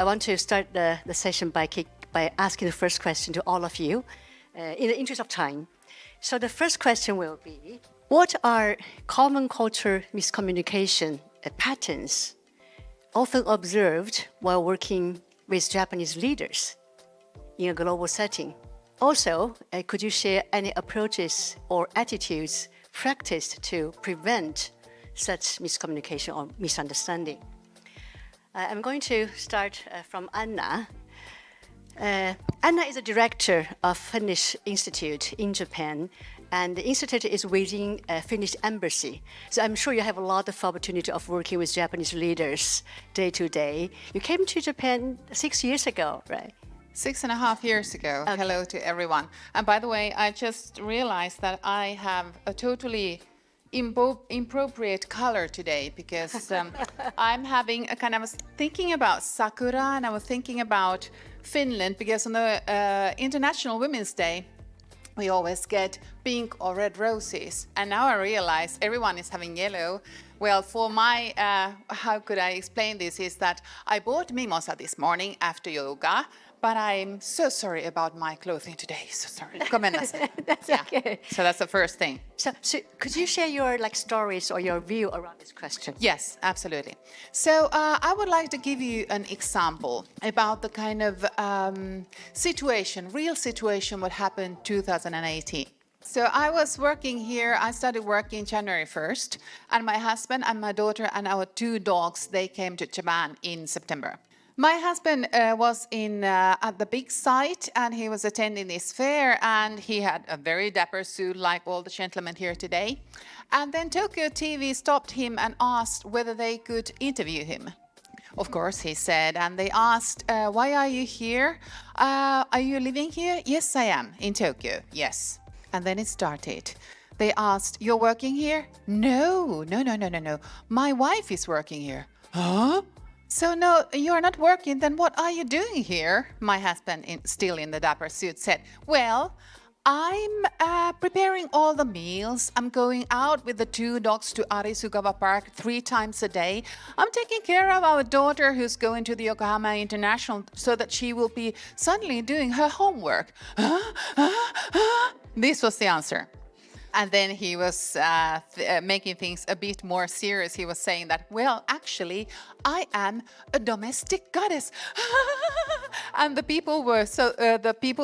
I want to start the session by asking the first question to all of you in the interest of time. So the first question will be, what are common culture miscommunication patterns often observed while working with Japanese leaders in a global setting? Also, could you share any approaches or attitudes practiced to prevent such miscommunication or misunderstanding? I'm going to start from Anna. Anna is a director of Finnish Institute in Japan, and the institute is within a Finnish embassy. So I'm sure you have a lot of opportunity of working with Japanese leaders day to day. You came to Japan 6 years ago, right? 6.5 years ago. Okay. Hello to everyone. And by the way, I just realized that I have a totally inappropriate color today because I'm having a kind of thinking about sakura, and I was thinking about Finland because on the International Women's Day, we always get pink or red roses. And now I realize everyone is having yellow. Well, for my, how could I explain this, is that I bought mimosa this morning after yoga, but I'm so sorry about my clothing today. So sorry. That's okay. So that's the first thing. So could you share your stories or your view around this question? Yes, absolutely. So I would like to give you an example about the kind of real situation what happened 2018. So I was working here. I started working January 1st, and my husband and my daughter and our 2 dogs, they came to Japan in September. My husband was at the big site, and he was attending this fair, and he had a very dapper suit like all the gentlemen here today. And then Tokyo TV stopped him and asked whether they could interview him. Of course, he said, and they asked, why are you here? Are you living here? Yes, I am, in Tokyo, yes. And then it started. They asked, you're working here? No. My wife is working here. Huh? So no, you're not working, then what are you doing here? My husband, still in the dapper suit, said, well, I'm preparing all the meals. I'm going out with the 2 dogs to Arisugawa Park 3 times a day. I'm taking care of our daughter who's going to the Yokohama International so that she will be suddenly doing her homework. This was the answer. And then he was making things a bit more serious. He was saying that, well, actually, I am a domestic goddess. And the people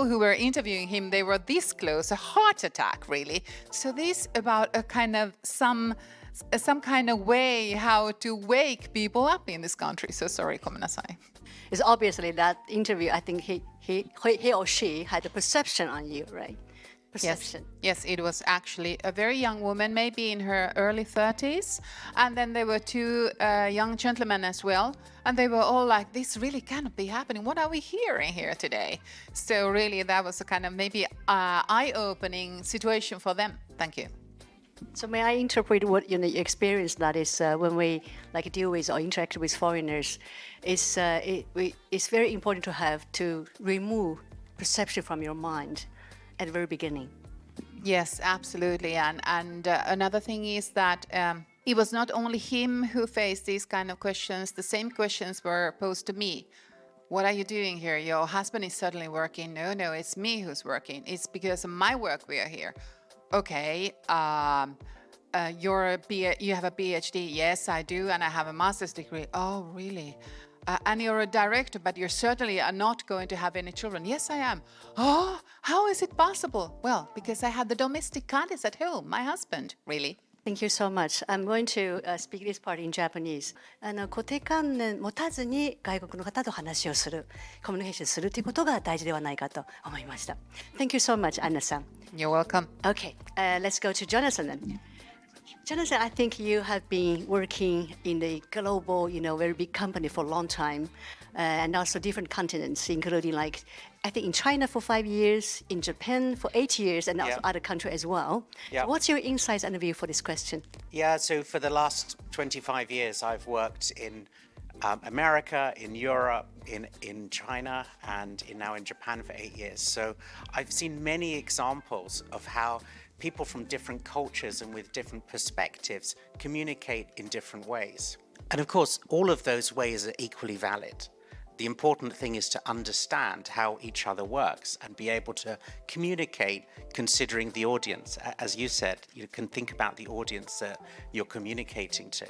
who were interviewing him, they were this close, a heart attack, really. So this about a kind of some kind of way how to wake people up in this country. So sorry, komenasai. It's obviously that interview, I think he or she had a perception on you, right? Yes, it was actually a very young woman, maybe in her early 30s. And then there were 2 young gentlemen as well. And they were all like, this really cannot be happening. What are we hearing here today? So really, that was a kind of maybe eye-opening situation for them. Thank you. So may I interpret what you experience that is when we deal with or interact with foreigners, it's very important to remove perception from your mind at the very beginning. Yes, absolutely. And another thing is that it was not only him who faced these kind of questions. The same questions were posed to me. What are you doing here? Your husband is suddenly working. No, it's me who's working. It's because of my work we are here. Okay, you have a PhD. Yes, I do, and I have a master's degree. Oh, really? And you're a director, but you certainly are not going to have any children. Yes, I am. Oh, how is it possible? Well, because I had the domestic goddess at home, my husband, really. Thank you so much. I'm going to speak this part in Japanese. 固定観念持たずに外国の方と話をする、コミュニケーションするということが大事ではないかと思いました。Thank you so much, Anna-san. You're welcome. Okay, let's go to Jonathan then. Jonathan, I think you have been working in the global, very big company for a long time, and also different continents, including I think in China for 5 years, in Japan for 8 years, and also other countries as well. Yeah. So what's your insights and view for this question? Yeah, so for the last 25 years, I've worked in America, in Europe, in China, and now in Japan for 8 years. So I've seen many examples of how people from different cultures and with different perspectives communicate in different ways. And of course, all of those ways are equally valid. The important thing is to understand how each other works and be able to communicate considering the audience. As you said, you can think about the audience that you're communicating to.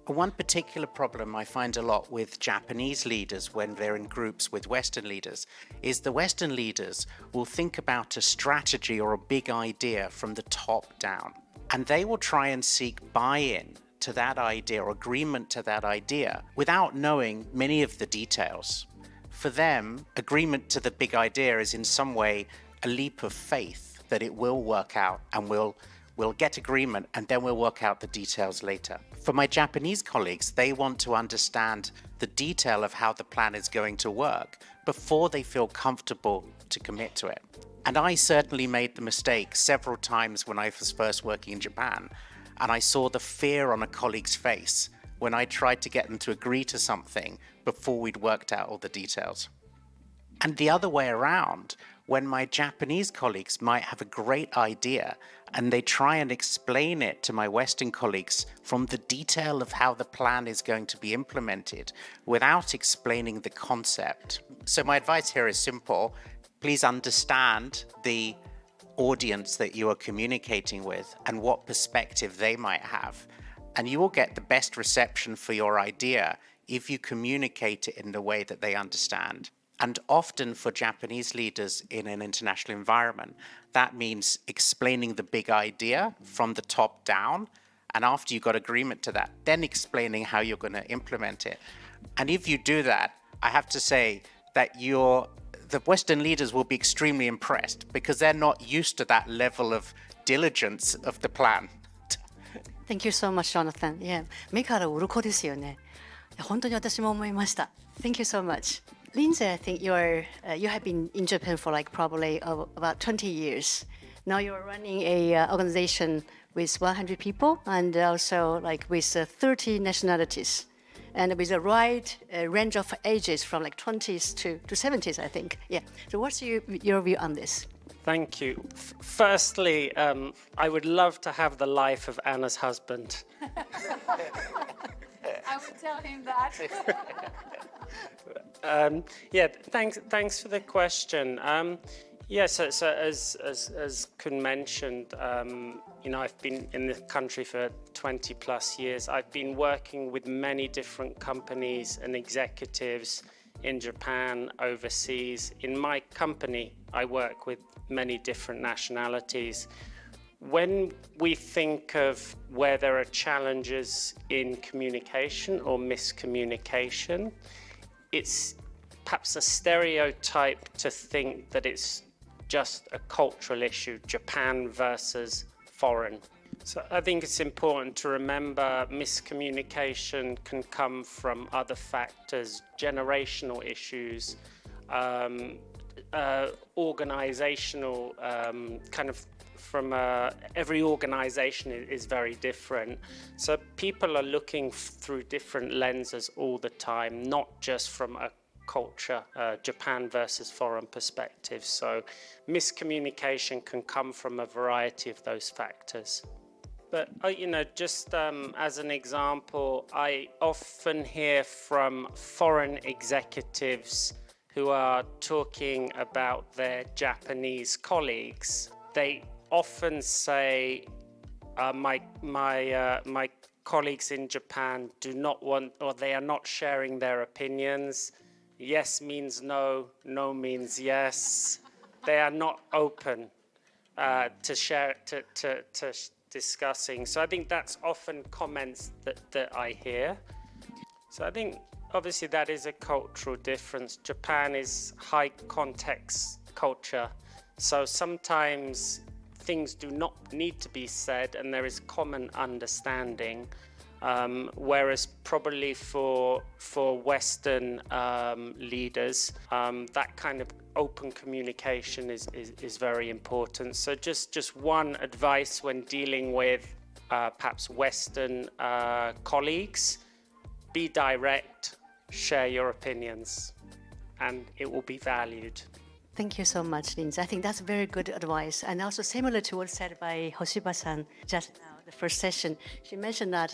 One particular problem I find a lot with Japanese leaders when they're in groups with Western leaders is the Western leaders will think about a strategy or a big idea from the top down, and they will try and seek buy-in to that idea or agreement to that idea without knowing many of the details. For them, agreement to the big idea is in some way a leap of faith that it will work out and we'll get agreement and then we'll work out the details later. For my Japanese colleagues, they want to understand the detail of how the plan is going to work before they feel comfortable to commit to it. And I certainly made the mistake several times when I was first working in Japan, and I saw the fear on a colleague's face when I tried to get them to agree to something before we'd worked out all the details. And the other way around, when my Japanese colleagues might have a great idea and they try and explain it to my Western colleagues from the detail of how the plan is going to be implemented without explaining the concept. So my advice here is simple. Please understand the audience that you are communicating with and what perspective they might have. And you will get the best reception for your idea if you communicate it in the way that they understand. And often for Japanese leaders in an international environment, that means explaining the big idea from the top down. And after you got agreement to that, then explaining how you're going to implement it. And if you do that, I have to say that the Western leaders will be extremely impressed because they're not used to that level of diligence of the plan. Thank you so much, Jonathan. Yeah, 目から鱗ですよね。本当に私も思いました。Thank you so much. Lindsay, I think you have been in Japan for like probably about 20 years. Now you're running a organization with 100 people and also like with 30 nationalities and with a wide range of ages from like 20s to 70s, I think. Yeah. So what's your view on this? Thank you. Firstly, I would love to have the life of Anna's husband. I would tell him that. Thanks for the question. So as Kun mentioned, I've been in the country for 20 plus years. I've been working with many different companies and executives in Japan, overseas. In my company, I work with many different nationalities. When we think of where there are challenges in communication or miscommunication, it's perhaps a stereotype to think that it's just a cultural issue, Japan versus foreign. So I think it's important to remember miscommunication can come from other factors, generational issues, organizational kind of from every organization is very different. So people are looking through different lenses all the time, not just from a culture, Japan versus foreign perspective. So miscommunication can come from a variety of those factors. But, just as an example, I often hear from foreign executives who are talking about their Japanese colleagues. They often say, my colleagues in Japan do not want, or they are not sharing their opinions. Yes means no, no means yes. They are not open to discussing. So I think that's often comments that I hear. So I think obviously that is a cultural difference. Japan is high context culture. So sometimes things do not need to be said and there is common understanding. Whereas probably for Western leaders, that kind of open communication is very important. So just one advice when dealing with perhaps Western colleagues, be direct, share your opinions, and it will be valued. Thank you so much, Lindsay. I think that's very good advice. And also similar to what said by Hoshiba-san just now, the first session, she mentioned that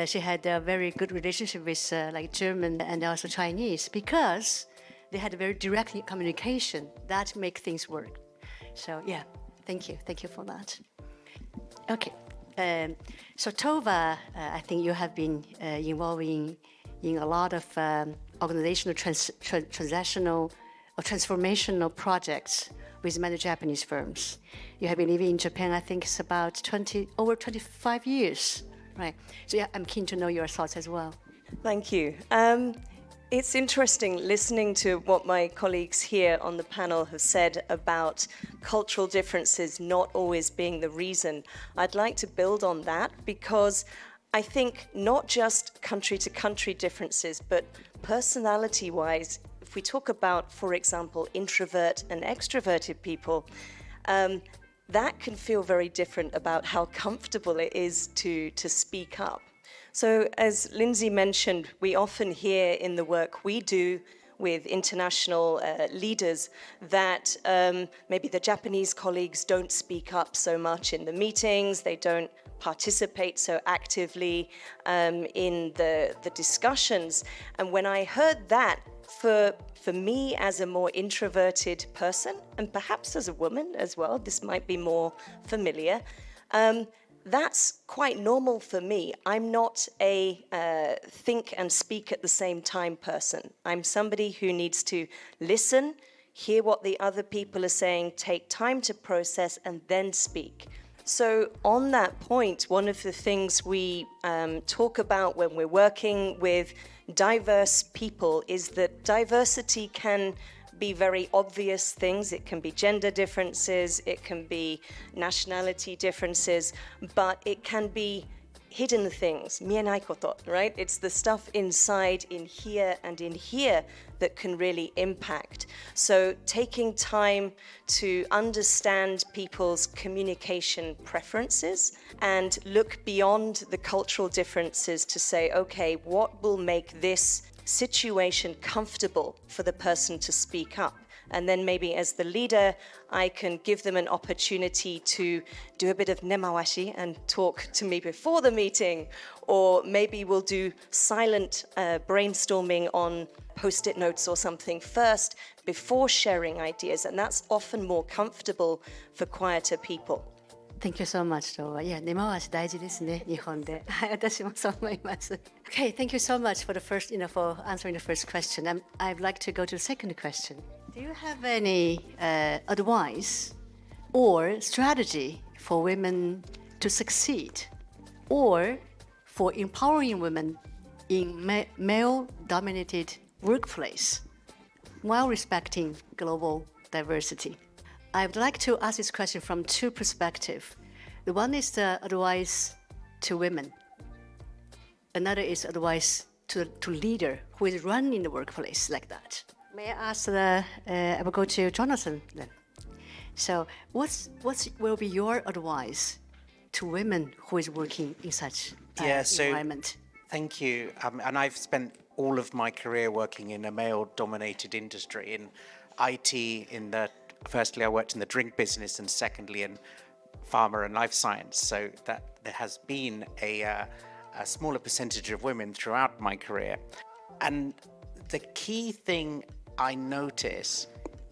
she had a very good relationship with like German and also Chinese because they had a very direct communication that make things work. So yeah, thank you for that. Okay, so Tova, I think you have been involving in a lot of organizational transactional or transformational projects with many Japanese firms. You have been living in Japan, I think it's about over 25 years, right? So yeah, I'm keen to know your thoughts as well. Thank you. It's interesting listening to what my colleagues here on the panel have said about cultural differences not always being the reason. I'd like to build on that because I think not just country-to-country differences, but personality-wise, if we talk about, for example, introvert and extroverted people, that can feel very different about how comfortable it is to speak up. So as Lindsay mentioned, we often hear in the work we do with international leaders that maybe the Japanese colleagues don't speak up so much in the meetings, they don't participate so actively in the discussions. And when I heard that, for me as a more introverted person, and perhaps as a woman as well, this might be more familiar, that's quite normal for me. I'm not a think and speak at the same time person. I'm somebody who needs to listen, hear what the other people are saying, take time to process, and then speak. So on that point, one of the things we talk about when we're working with diverse people is that diversity can be very obvious things. It can be gender differences, it can be nationality differences, but it can be hidden things, 見えないこと, right? It's the stuff inside, in here and in here that can really impact. So taking time to understand people's communication preferences and look beyond the cultural differences to say, okay, what will make this situation comfortable for the person to speak up? And then maybe as the leader, I can give them an opportunity to do a bit of nemawashi and talk to me before the meeting, or maybe we'll do silent brainstorming on post-it notes or something first before sharing ideas, and that's often more comfortable for quieter people. Thank you so much. Yeah, 根回し大事ですね、日本で。はい、私もそう思います。Okay, thank you so much for the first, for answering the first question. I'd like to go to the second question. Do you have any advice or strategy for women to succeed, or for empowering women in male-dominated workplace while respecting global diversity? I would like to ask this question from two perspectives. The one is the advice to women. Another is advice to leader who is running the workplace like that. May I ask? I will go to Jonathan then. So, what will be your advice to women who is working in such environment? Thank you. And I've spent all of my career working in a male-dominated industry in IT. Firstly, I worked in the drink business, and secondly in pharma and life science. So that there has been a smaller percentage of women throughout my career. And the key thing I notice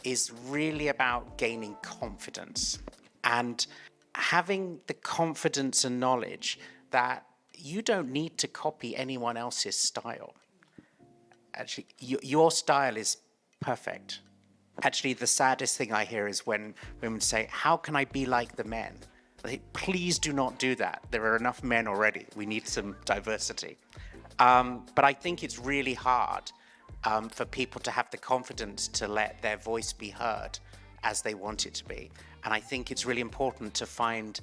is really about gaining confidence and having the confidence and knowledge that you don't need to copy anyone else's style. Actually, your style is perfect. Actually, the saddest thing I hear is when women say, how can I be like the men? I think, please do not do that. There are enough men already. We need some diversity. But I think it's really hard for people to have the confidence to let their voice be heard as they want it to be. And I think it's really important to find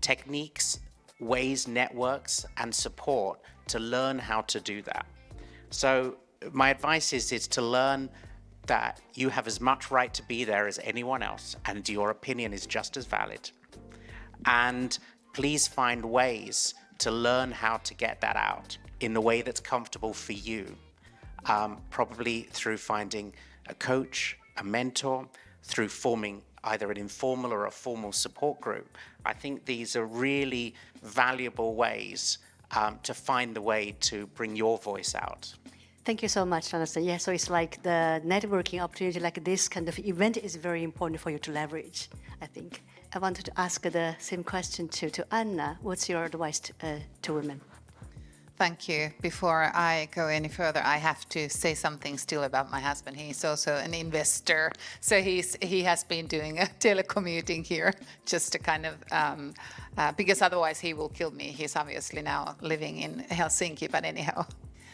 techniques, ways, networks, and support to learn how to do that. So my advice is to learn that you have as much right to be there as anyone else, and your opinion is just as valid. And please find ways to learn how to get that out in the way that's comfortable for you. Probably through finding a coach, a mentor, through forming either an informal or a formal support group. I think these are really valuable ways to find the way to bring your voice out. Thank you so much, Jonathan. Yeah, so it's like the networking opportunity like this kind of event is very important for you to leverage, I think. I wanted to ask the same question to Anna. What's your advice to women? Thank you. Before I go any further, I have to say something still about my husband. He's also an investor, so he has been doing a telecommuting here, just to kind of because otherwise he will kill me. He's obviously now living in Helsinki, but anyhow.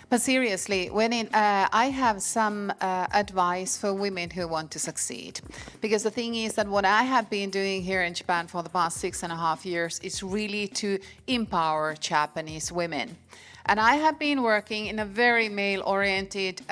But seriously, I have some advice for women who want to succeed. Because the thing is that what I have been doing here in Japan for the past 6.5 years is really to empower Japanese women. And I have been working in a very male-oriented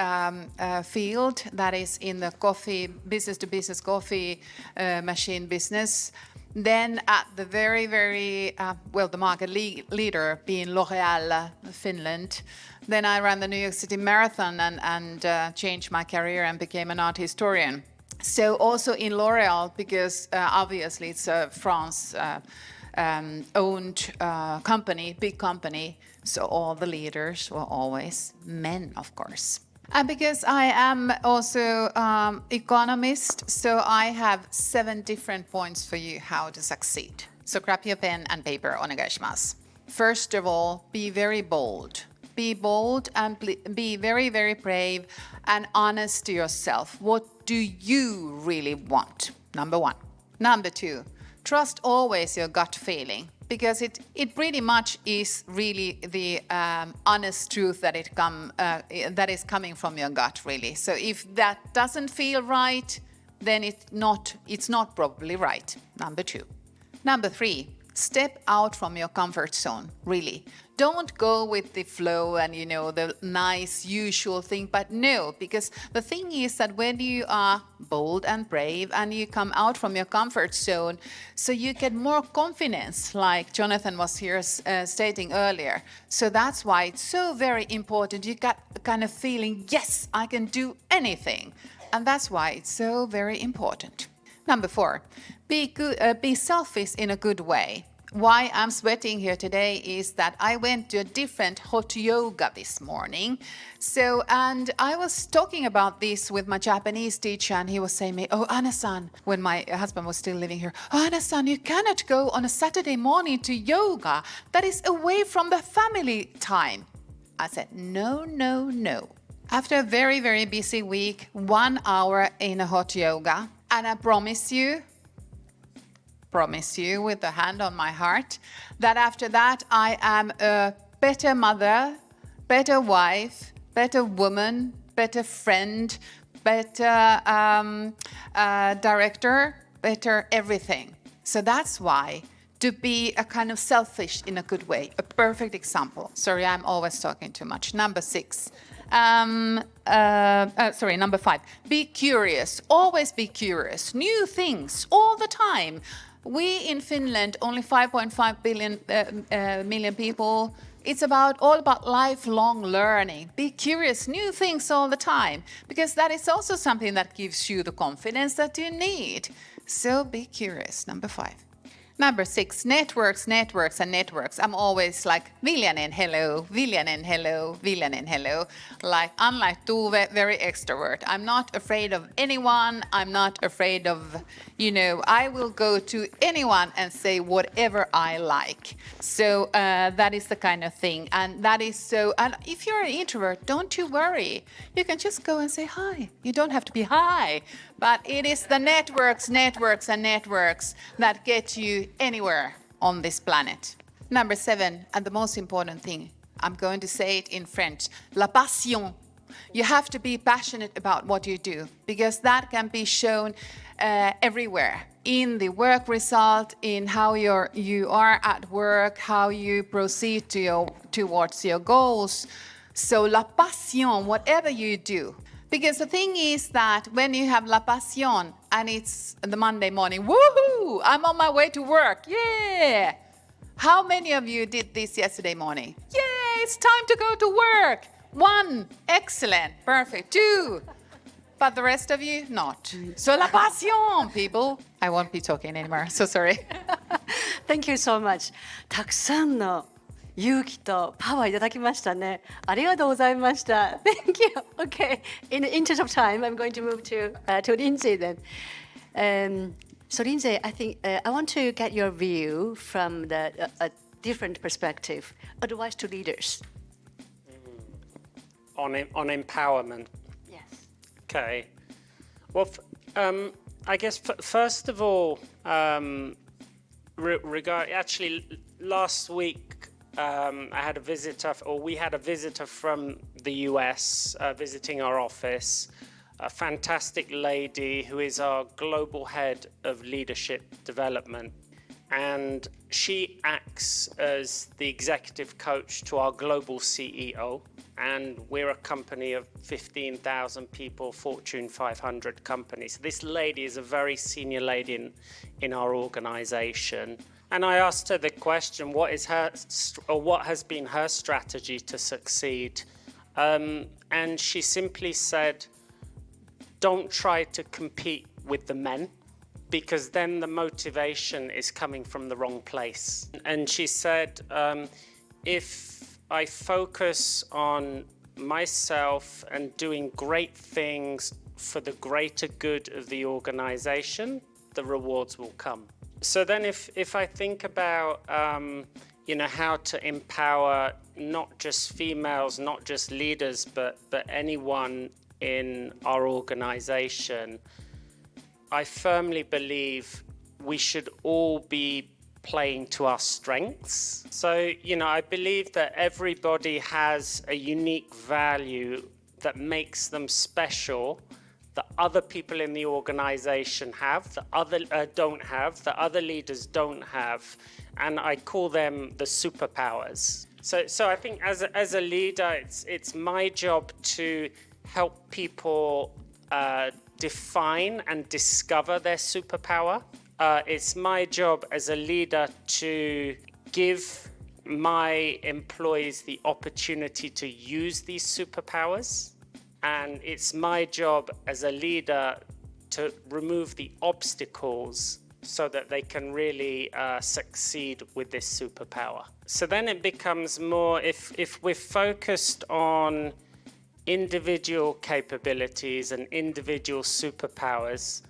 field, that is in the coffee, business-to-business coffee machine business. Then at the very, the market leader being L'Oréal, Finland. Then I ran the New York City Marathon and changed my career and became an art historian. So also in L'Oréal, because obviously it's a France owned company, big company. So all the leaders were always men, of course. And because I am also economist, so I have 7 different points for you how to succeed. So grab your pen and paper, onegaishimasu. First of all, be very bold. Be bold and be very, very brave and honest to yourself. What do you really want? Number 1. Number 2, trust always your gut feeling. Because it pretty much is really the honest truth that that is coming from your gut, really. So if that doesn't feel right, then it's not probably right. Number 2. Number 3, step out from your comfort zone, really. Don't go with the flow and, the nice usual thing, but no, because the thing is that when you are bold and brave and you come out from your comfort zone, so you get more confidence, like Jonathan was here stating earlier. So that's why it's so very important. You got a kind of feeling, yes, I can do anything. And that's why it's so very important. Number 4, be selfish in a good way. Why I'm sweating here today is that I went to a different hot yoga this morning. So, and I was talking about this with my Japanese teacher, and he was saying to me, "Oh, Anna-san," when my husband was still living here, "Oh, Anna-san, you cannot go on a Saturday morning to yoga. That is away from the family time." I said, no. After a very, very busy week, 1 hour in a hot yoga, and I promise you with the hand on my heart, that after that I am a better mother, better wife, better woman, better friend, better director, better everything. So that's why to be a kind of selfish in a good way, a perfect example. Sorry, I'm always talking too much. Number 6. Number 5. Be curious. Always be curious. New things all the time. We in Finland, only 5.5 million people. It's all about lifelong learning. Be curious, new things all the time, because that is also something that gives you the confidence that you need. So be curious. Number 5. Number 6, networks. I'm always like, Viljanen, hello. Like, unlike Tuve, very extrovert. I'm not afraid of anyone. I'm not afraid of, I will go to anyone and say whatever I like. So that is the kind of thing. And that is so, and if you're an introvert, don't you worry. You can just go and say hi. You don't have to be hi. But it is the networks that get you anywhere on this planet. Number 7, and the most important thing, I'm going to say it in French, la passion. You have to be passionate about what you do, because that can be shown everywhere. In the work result, in how you are at work, how you proceed towards your goals. So la passion, whatever you do. Because the thing is that when you have la passion and it's the Monday morning, woohoo, I'm on my way to work, yeah. How many of you did this yesterday morning? Yeah, it's time to go to work. 1, excellent, perfect. 2, but the rest of you, not. So la passion, people. I won't be talking anymore. So sorry. Thank you so much. たくさんの勇気とパワーいただきましたね。ありがとうございました。Thank you. Okay. In the interest of time, I'm going to move to Lindsay then. So Lindsay, I think I want to get your view from a different perspective. Advice to leaders. On empowerment. Yes. Okay. Well, I guess first of all, actually last week I had a visitor, or we had a visitor from the US visiting our office, a fantastic lady who is our global head of leadership development. And she acts as the executive coach to our global CEO. And we're a company of 15,000 people, Fortune 500 company. So this lady is a very senior lady in our organization. And I asked her the question, what has been her strategy to succeed? And she simply said, don't try to compete with the men, because then the motivation is coming from the wrong place. And she said, if I focus on myself and doing great things for the greater good of the organization, the rewards will come. So then if I think about, how to empower not just females, not just leaders, but anyone in our organization, I firmly believe we should all be playing to our strengths. So, I believe that everybody has a unique value that makes them special, that other people in the organization have, that other leaders don't have, and I call them the superpowers. So I think as a leader, it's my job to help people define and discover their superpower. It's my job as a leader to give my employees the opportunity to use these superpowers. And it's my job as a leader to remove the obstacles so that they can really succeed with this superpower. So then it becomes more, if we're focused on individual capabilities and individual superpowers,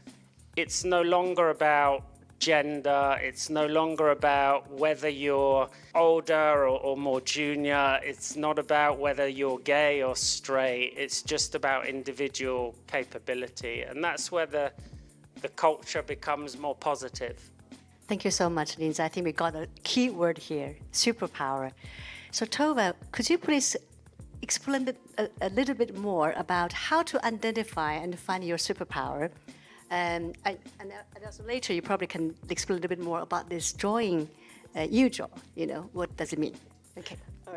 it's no longer about gender, it's no longer about whether you're older or more junior, it's not about whether you're gay or straight, it's just about individual capability. And that's where the culture becomes more positive. Thank you so much, Lindsay. I think we got a key word here, superpower. So Tova, could you please explain a little bit more about how to identify and find your superpower? And also later, you probably can explain a little bit more about this drawing you draw. What does it mean?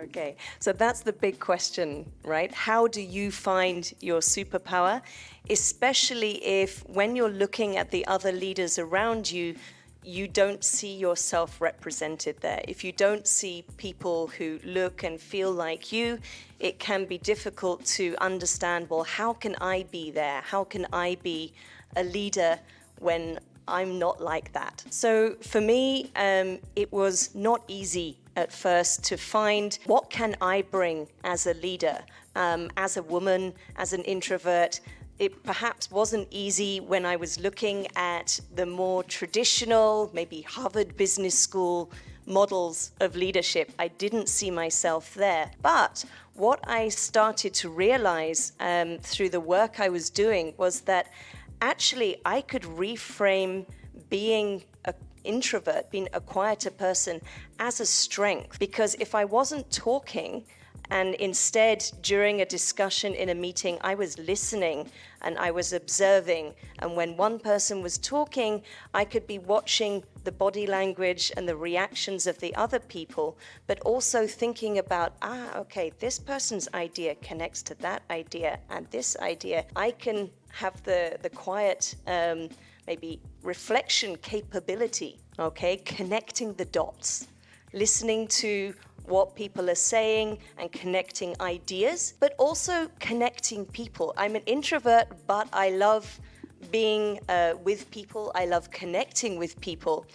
Okay, so that's the big question, right? How do you find your superpower? Especially if when you're looking at the other leaders around you, you don't see yourself represented there. If you don't see people who look and feel like you, it can be difficult to understand, well, how can I be there? How can I be a leader when I'm not like that? So for me, it was not easy at first to find what can I bring as a leader, as a woman, as an introvert. It perhaps wasn't easy when I was looking at the more traditional, maybe Harvard Business School models of leadership. I didn't see myself there. But what I started to realize through the work I was doing was that actually I could reframe being an introvert, being a quieter person, as a strength. Because if I wasn't talking, and instead, during a discussion in a meeting, I was listening and I was observing. And when one person was talking, I could be watching the body language and the reactions of the other people, but also thinking about, okay, this person's idea connects to that idea and this idea. I can have the quiet, maybe reflection capability, okay, connecting the dots, listening to what people are saying and connecting ideas, but also connecting people. I'm an introvert, but I love being with people. I love connecting with people.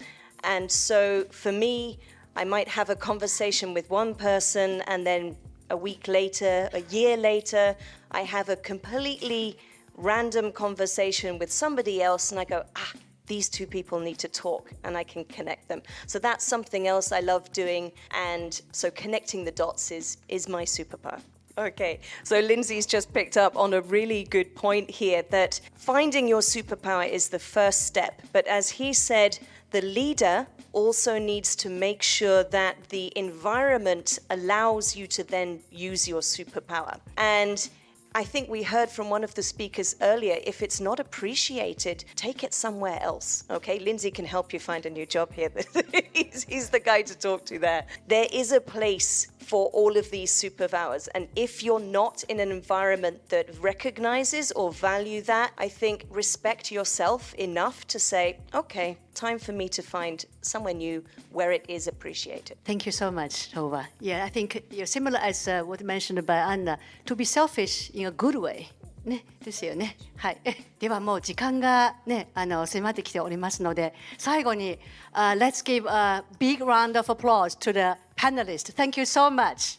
And so for me, I might have a conversation with one person, and then a week later, a year later, I have a completely random conversation with somebody else, and I go, these two people need to talk, and I can connect them. So that's something else I love doing, and so connecting the dots is my superpower. Okay, so Lindsay's just picked up on a really good point here that finding your superpower is the first step. But as he said, the leader also needs to make sure that the environment allows you to then use your superpower. And I think we heard from one of the speakers earlier, if it's not appreciated, take it somewhere else. Okay, Lindsay can help you find a new job here. he's the guy to talk to there. There is a place for all of these superpowers. And if you're not in an environment that recognizes or value that, I think respect yourself enough to say, okay, time for me to find somewhere new where it is appreciated. Thank you so much, Tova. Yeah, I think you're similar as what mentioned by Anna, to be selfish in a good way. ね、ですよね。はい。ではもう時間がね、迫ってきておりますので、最後に、let's give a big round of applause to the panelists. Thank you so much.